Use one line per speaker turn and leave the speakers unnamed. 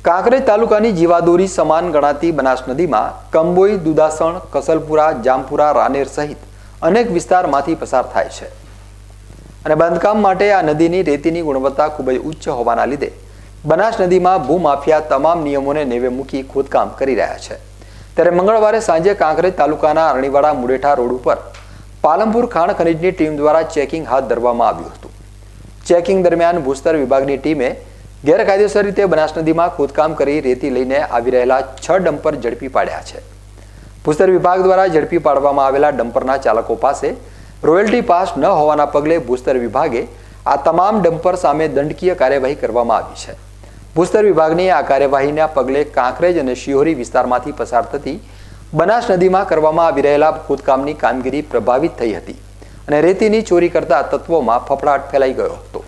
કાંકરેજ તાલુકાની જીવાદોરી સમાન ગણાતી બનાસ નદીમાં કંબોઈ, દુદાસણ, કસલપુરા, જામપુરા, રાનેર સહિત અનેક વિસ્તારમાંથી પસાર થાય છે અને બાંધકામ માટે આ નદીની રેતીની ગુણવત્તા ખૂબ જ ઉચ્ચ હોવાના લીધે બનાસ નદીમાં ભૂમાફિયા તમામ નિયમોને નેવે મૂકી ખોદકામ કરી રહ્યા છે। ત્યારે મંગળવારે સાંજે કાંકરેજ તાલુકાના અરણીવાડા મુડેઠા રોડ ઉપર પાલનપુર ખાણ ખનીજની ટીમ દ્વારા ચેકિંગ હાથ ધરવામાં આવ્યું હતું। ચેકિંગ દરમિયાન ભૂસ્તર વિભાગની ટીમે ગેરકાયદેસર રીતે બનાસ નદીમાં ખોદકામ કરી રેતી લઈને આવી રહેલા 6 ડમ્પર ઝડપી પાડ્યા છે। ભૂસ્તર વિભાગ દ્વારા ઝડપી પાડવામાં આવેલા ડમ્પરના ચાલકો પાસે રોયલ્ટી પાસ ન હોવાના પગલે ભૂસ્તર વિભાગે આ તમામ ડમ્પર સામે દંડકીય કાર્યવાહી કરવામાં આવી છે। ભૂસ્તર વિભાગની આ કાર્યવાહીના પગલે કાંકરેજ અને શિહોરી વિસ્તારમાંથી પસાર થતી બનાસ નદીમાં કરવામાં આવી રહેલા ખોદકામની કામગીરી પ્રભાવિત થઈ હતી અને રેતીની ચોરી કરતા તત્વોમાં ફફડાટ ફેલાઈ ગયો હતો।